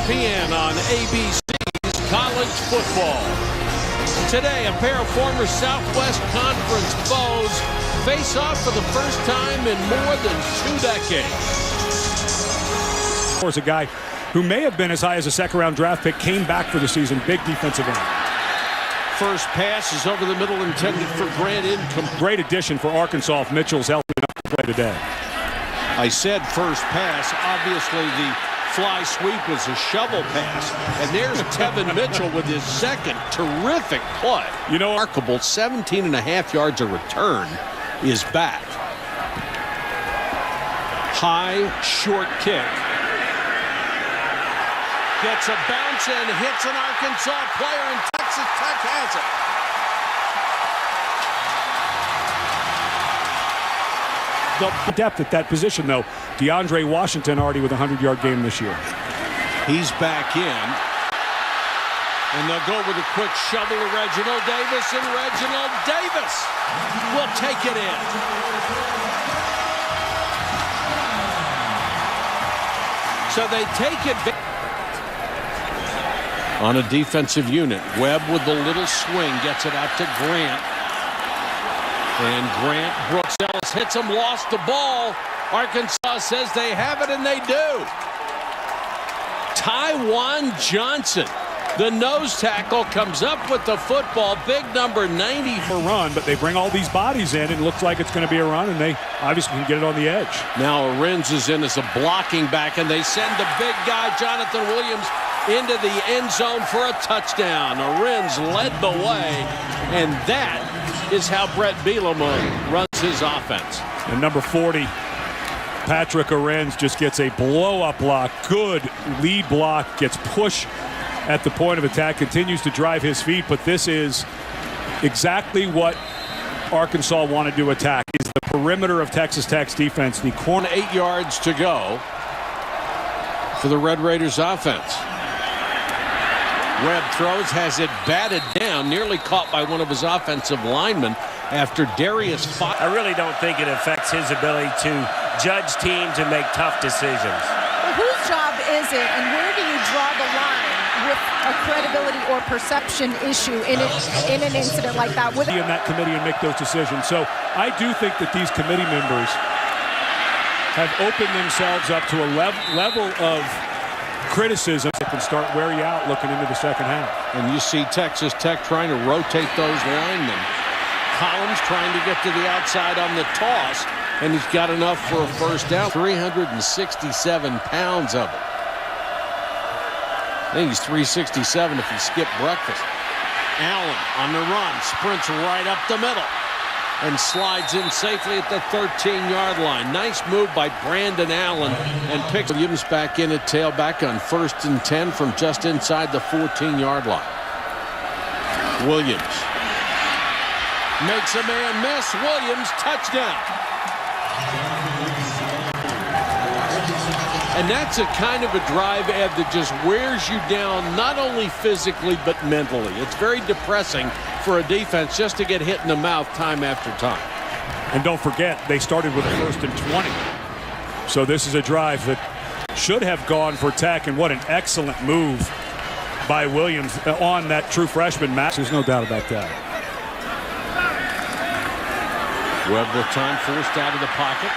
ESPN on ABC's College Football. Today, a pair of former Southwest Conference foes face off for the first time in more than 2 decades. Of course, a guy who may have been as high as a second-round draft pick came back for the season. Big defensive end. First pass is over the middle, intended for Grant. Incomplete. Great addition for Arkansas if Mitchell's healthy enough to play today. I said first pass. Obviously, the fly sweep was a shovel pass. And there's Tevin Mitchell with his second terrific play. You know, remarkable 17.5 yards a return is back. High, short kick. Gets a bounce and hits an Arkansas player, and Texas Tech has it. The depth at that position, though. DeAndre Washington already with a 100-yard game this year. He's back in. And they'll go with a quick shovel to Reginald Davis, and Reginald Davis will take it in. So they take it on a defensive unit. Webb with the little swing gets it out to Grant. And Grant, Brooks Ellis hits him, lost the ball. Arkansas says they have it, and they do. Tywan Johnson, the nose tackle, comes up with the football. Big number 90 for run, but they bring all these bodies in, and it looks like it's going to be a run, and they obviously can get it on the edge. Now Arenz is in as a blocking back, and they send the big guy, Jonathon Williams, into the end zone for a touchdown. Arenz led the way, and that is how Brett Bielema runs his offense. And number 40, Patrick Arenz, just gets a blow-up block. Good lead block, gets push at the point of attack, continues to drive his feet, but this is exactly what Arkansas wanted to attack, is the perimeter of Texas Tech's defense. The corner. 8 yards to go for the Red Raiders offense. Webb throws, has it batted down, nearly caught by one of his offensive linemen after Darius. I really don't think it affects his ability to judge teams and make tough decisions. Well, whose job is it, and where do you draw the line with a credibility or perception issue in an incident like that? In that committee and make those decisions. So I do think that these committee members have opened themselves up to a level of criticism that can start wear you out looking into the second half. And you see Texas Tech trying to rotate those linemen. Collins trying to get to the outside on the toss, and he's got enough for a first down. 367 pounds of it. I think he's 367 if he skipped breakfast. Allen on the run, sprints right up the middle, and slides in safely at the 13-yard line. Nice move by Brandon Allen, and picks Williams back in at tailback on 1st and 10 from just inside the 14-yard line. Williams makes a man miss. Williams, touchdown. And that's a kind of a drive, Ed, that just wears you down, not only physically but mentally. It's very depressing for a defense just to get hit in the mouth time after time. And don't forget, they started with a 1st and 20. So this is a drive that should have gone for Tech, and what an excellent move by Williams on that true freshman match. There's no doubt about that. Webb with time, forced out of the pocket.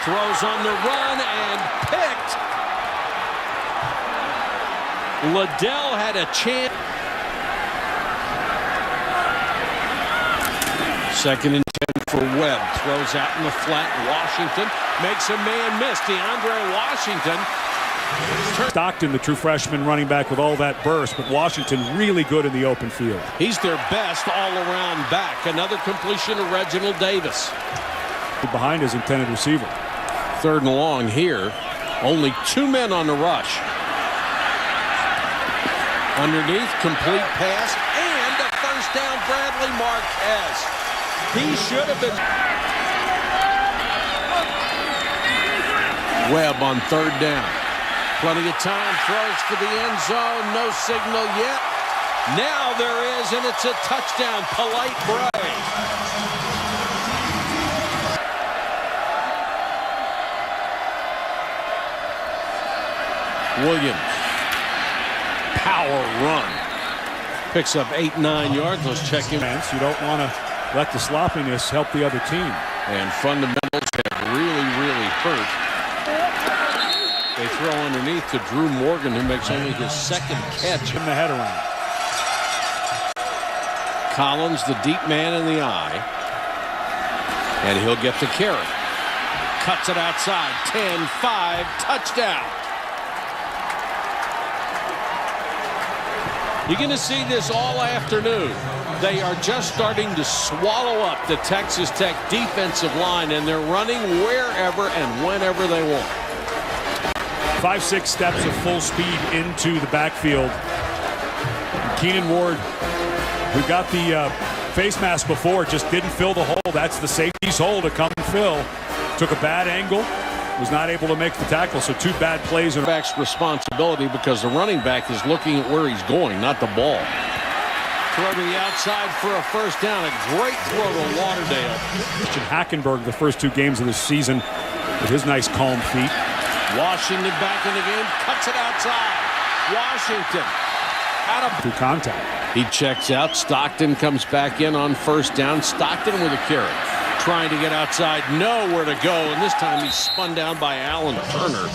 Throws on the run and picked. Liddell had a chance. 2nd and 10 for Webb. Throws out in the flat. Washington makes a man miss. DeAndre Washington. Stockton, the true freshman running back with all that burst, but Washington really good in the open field. He's their best all-around back. Another completion to Reginald Davis. Behind his intended receiver. 3rd and long here. Only 2 men on the rush. Underneath, complete pass, and a first down, Bradley Marquez. He should have been. Webb on 3rd down. Plenty of time, throws for the end zone. No signal yet. Now there is, and it's a touchdown. Polite Bray. Williams power run. Picks up 8-9 yards. Let's check in. You don't want to let the sloppiness help the other team. And fundamentals have really hurt. They throw underneath to Drew Morgan, who makes only his second catch. In the head around. Collins, the deep man in the eye. And he'll get the carry. Cuts it outside. 10-5, touchdown. You're going to see this all afternoon. They are just starting to swallow up the Texas Tech defensive line, and they're running wherever and whenever they want. 5-6 steps of full speed into the backfield. Keenan Ward, who got the face mask before, just didn't fill the hole. That's the safety's hole to come and fill. Took a bad angle, was not able to make the tackle, so 2 bad plays. Back's responsibility because the running back is looking at where he's going, not the ball. Throw to the outside for a first down. A great throw to Lauderdale. Christian Hackenberg, the first 2 games of the season, with his nice calm feet. Washington back in the game, cuts it outside. Washington out of through contact. He checks out. Stockton comes back in on first down. Stockton with a carry. Trying to get outside, nowhere to go, and this time he's spun down by Alan Turner.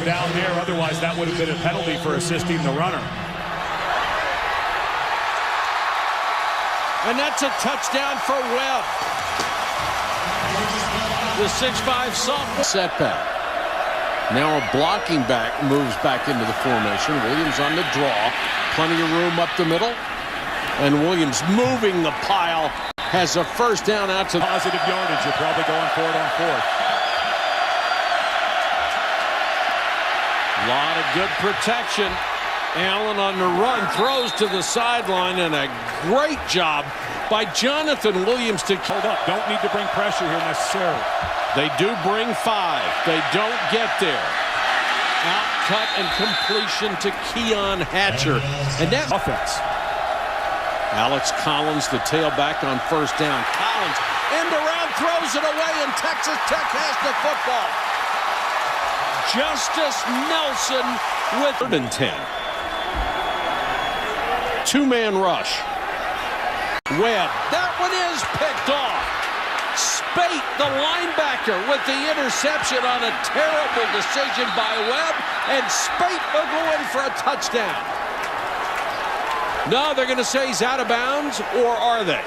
Down there, otherwise that would have been a penalty for assisting the runner. And that's a touchdown for Webb. The 6'5" sophomore setback. Now a blocking back moves back into the formation. Williams on the draw. Plenty of room up the middle. And Williams moving the pile. Has a first down out to positive yardage. You're probably going for it on 4th. A lot of good protection. Allen on the run, throws to the sideline, and a great job by Jonathon Williams to hold up. Don't need to bring pressure here necessarily. They do bring 5. They don't get there. Out cut and completion to Keon Hatcher. And that offense. Alex Collins, the tailback on first down. Collins, end around, throws it away, and Texas Tech has the football. Justice Nelson with 3rd and 10. 2-man rush. Webb, that one is picked off. Spate, the linebacker, with the interception on a terrible decision by Webb, and Spate will go in for a touchdown. No, they're going to say he's out of bounds, or are they?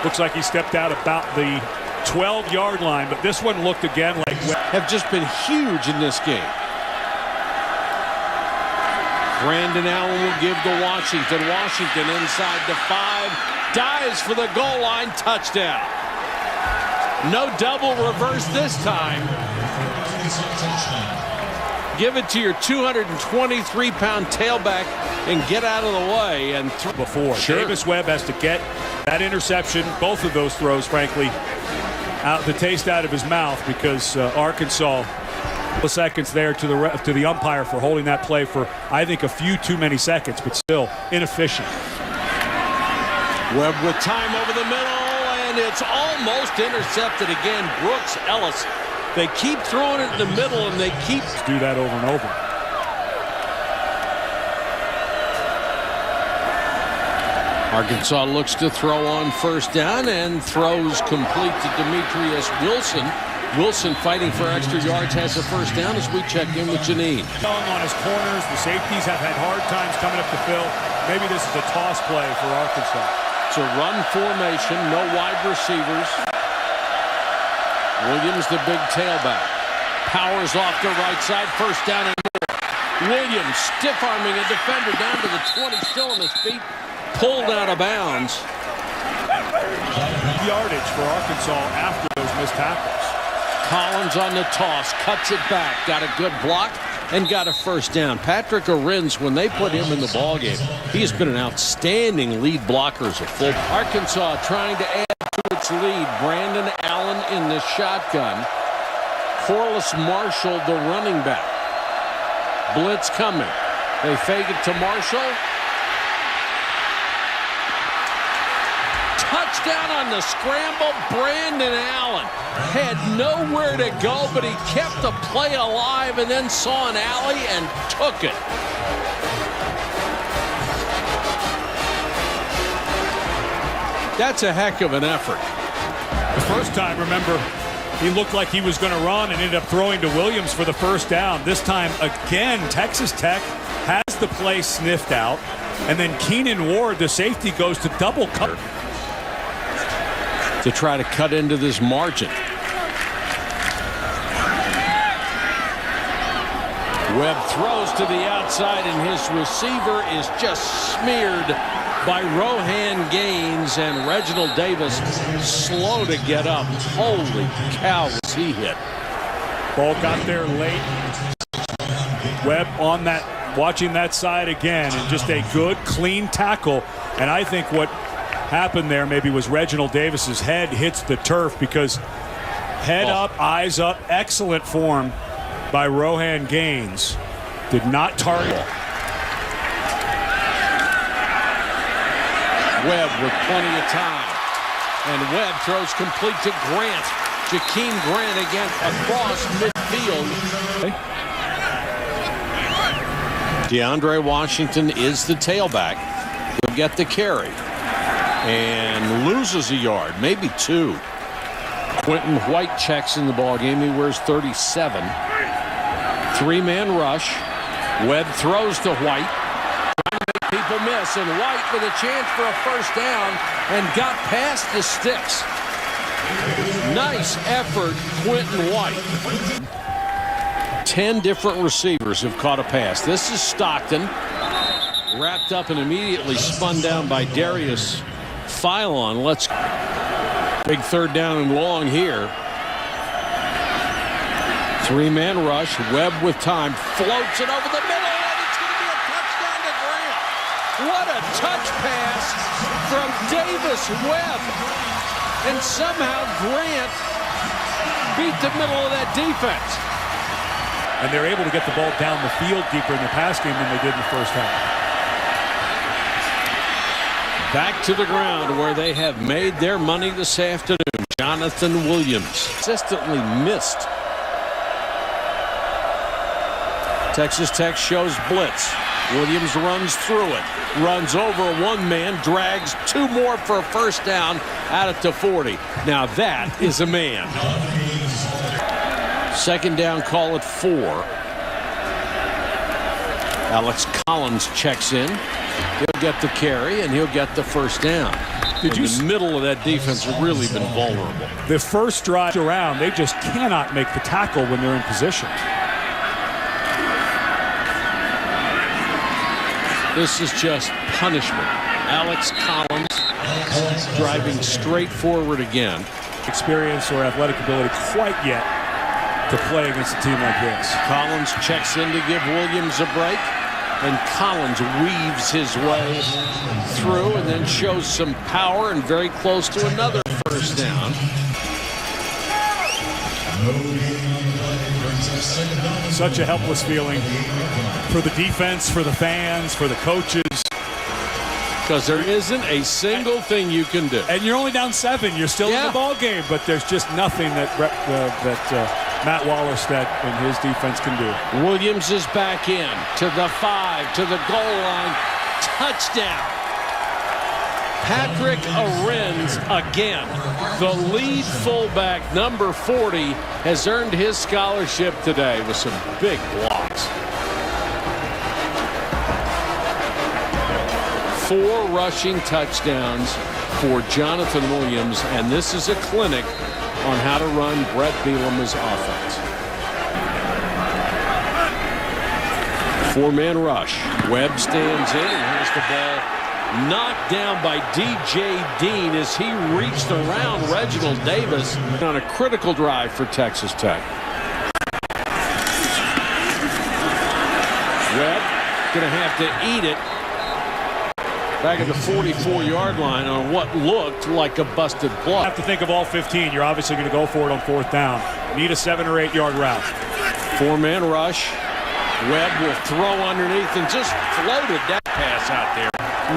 Looks like he stepped out about the 12-yard line, but this one looked again like have just been huge in this game. Brandon Allen will give to Washington. Washington inside the 5, dives for the goal line, touchdown. No double reverse this time. Give it to your 223-pound tailback and get out of the way. And before sure. Davis Webb has to get that interception, both of those throws, frankly, out the taste out of his mouth, because Arkansas seconds there to the umpire for holding that play for, I think, a few too many seconds, but still inefficient. Webb with time over the middle, and it's almost intercepted again. Brooks Ellis. They keep throwing it in the middle, and they keep do that over and over. Arkansas looks to throw on first down and throws complete to Demetrius Wilson. Wilson fighting for extra yards, has a first down as we check in with Janine. On his corners, the safeties have had hard times coming up the field. Maybe this is a toss play for Arkansas. It's a run formation, no wide receivers. Williams, the big tailback, powers off the right side, first down and more. Williams stiff-arming a defender down to the 20, still on his feet, pulled out of bounds. Yardage for Arkansas after those missed tackles. Collins on the toss, cuts it back, got a good block, and got a first down. Patrick Arins, when they put him in the ballgame, he has been an outstanding lead blocker as a full. Arkansas trying to add to its lead. Brandon Allen in the shotgun. Corliss Marshall, the running back. Blitz coming. They fake it to Marshall. Touchdown on the scramble. Brandon Allen had nowhere to go, but he kept the play alive and then saw an alley and took it. That's a heck of an effort. The first time, remember, he looked like he was going to run and ended up throwing to Williams for the first down. This time, again, Texas Tech has the play sniffed out. And then Keenan Ward, the safety, goes to double cover to try to cut into this margin. Webb throws to the outside, and his receiver is just smeared by Rohan Gaines, and Reginald Davis slow to get up. Holy cow, was he hit. Ball got there late. Webb on that, watching that side again, and just a good, clean tackle. And I think what happened there maybe was Reginald Davis's head hits the turf, because head up, eyes up, excellent form by Rohan Gaines. Did not target. Webb with plenty of time. And Webb throws complete to Grant. Jakeem Grant again across midfield. DeAndre Washington is the tailback. He'll get the carry. And loses a yard, maybe 2. Quentin White checks in the ball game. He wears 37. 3-man rush. Webb throws to White. Trying to make people miss. And White with a chance for a first down and got past the sticks. Nice effort, Quentin White. 10 different receivers have caught a pass. This is Stockton. Wrapped up and immediately spun down by Darius Philon. Let's big third down and long here. 3-man rush. Webb with time. Floats it over the middle, and it's going to be a touchdown to Grant. What a touch pass from Davis Webb. And somehow Grant beat the middle of that defense. And they're able to get the ball down the field deeper in the pass game than they did in the first half. Back to the ground where they have made their money this afternoon. Jonathon Williams consistently missed. Texas Tech shows blitz. Williams runs through it. Runs over one man. Drags 2 more for a first down out at the 40. Now that is a man. Second down, call it 4. Alex Collins checks in. He'll get the carry, and he'll get the first down. The middle of that defense has really been vulnerable. The first drive around, they just cannot make the tackle when they're in position. This is just punishment. Alex Collins driving straight forward again. Experience or athletic ability quite yet to play against a team like this. Collins checks in to give Williams a break, and Collins weaves his way through and then shows some power and very close to another first down. Such a helpless feeling for the defense, for the fans, for the coaches. Because there isn't a single thing you can do. And you're only down 7. You're still in the ball game, but there's just nothing that Matt Wallerstedt and his defense can do. Williams is back in to the 5, to the goal line. Touchdown. Patrick Arends again. The lead fullback, number 40, has earned his scholarship today with some big blocks. 4 rushing touchdowns for Jonathon Williams, and this is a clinic on how to run Brett Bielema's offense. 4-man rush. Webb stands in and has the ball knocked down by D.J. Dean as he reached around Reginald Davis on a critical drive for Texas Tech. Webb going to have to eat it back at the 44-yard line on what looked like a busted play. You have to think of all 15. You're obviously going to go for it on 4th down. Need a 7 or 8 yard route. 4-man rush. Webb will throw underneath and just floated that pass out there.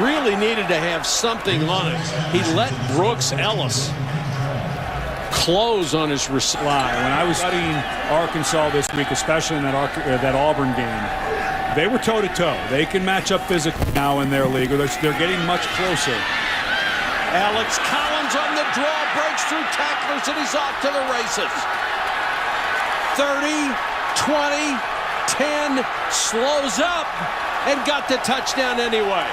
Really needed to have something on it. He let Brooks Ellis close on his receiver. When I was studying Arkansas this week, especially in that Auburn game, they were toe-to-toe. They can match up physically now in their league, or they're getting much closer. Alex Collins on the draw, breaks through tacklers, and he's off to the races. 30, 20, 10, slows up, and got the touchdown anyway.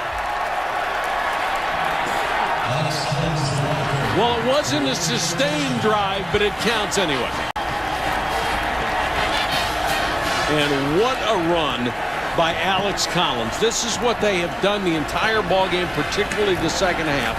Well, it wasn't a sustained drive, but it counts anyway. And what a run by Alex Collins. This is what they have done the entire ballgame, particularly the second half.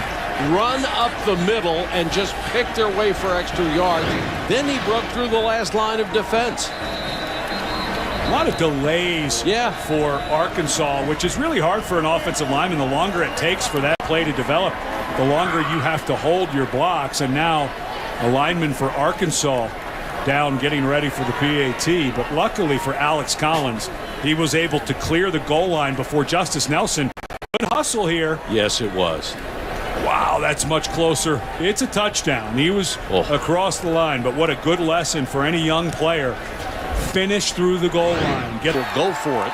Run up the middle and just pick their way for extra yards. Then he broke through the last line of defense. A lot of delays for Arkansas, which is really hard for an offensive lineman. The longer it takes for that play to develop, the longer you have to hold your blocks. And now a lineman for Arkansas down getting ready for the PAT. But luckily for Alex Collins, he was able to clear the goal line before Justice Nelson. Good hustle here. Yes, it was. Wow, that's much closer. It's a touchdown. He was across the line, but what a good lesson for any young player. Finish through the goal line. Will go for it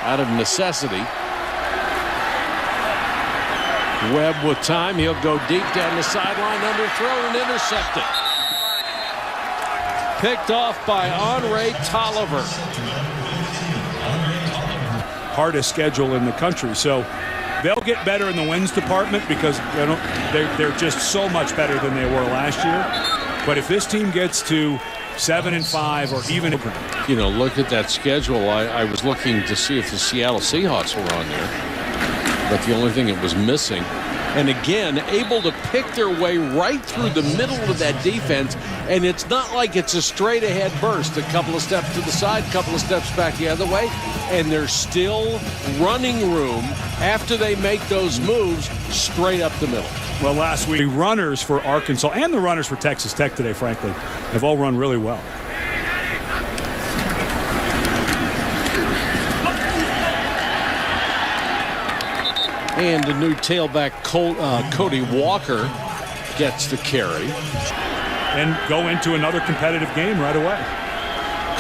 out of necessity. Webb with time. He'll go deep down the sideline, underthrown and intercepted. Picked off by Andre Tolliver. Hardest schedule in the country, so they'll get better in the wins department because they're just so much better than they were last year. But if this team gets to 7-5 or even, look at that schedule. I was looking to see if the Seattle Seahawks were on there, but the only thing it was missing. And again, able to pick their way right through the middle of that defense. And it's not like it's a straight ahead burst. A couple of steps to the side, couple of steps back the other way. And there's still running room after they make those moves straight up the middle. Well, last week, the runners for Arkansas and the runners for Texas Tech today, frankly, have all run really well. And the new tailback, Cody Walker, gets the carry. And go into another competitive game right away.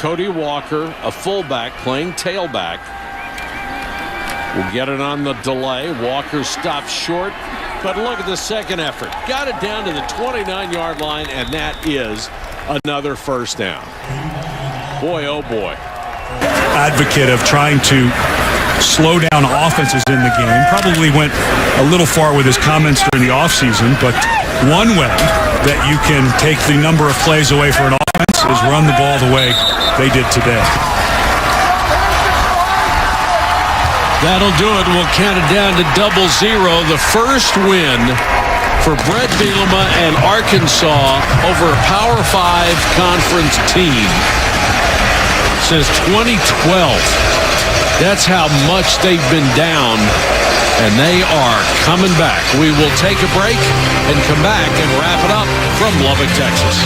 Cody Walker, a fullback, playing tailback. Will get it on the delay. Walker stopped short. But look at the second effort. Got it down to the 29-yard line, and that is another first down. Boy, oh boy. Advocate of trying to slow down offenses in the game. Probably went a little far with his comments during the offseason, but one way that you can take the number of plays away for an offense is run the ball the way they did today. That'll do it. We'll count it down to 0-0. The first win for Brett Bielema and Arkansas over a Power 5 conference team since 2012. That's how much they've been down, and they are coming back. We will take a break and come back and wrap it up from Lubbock, Texas.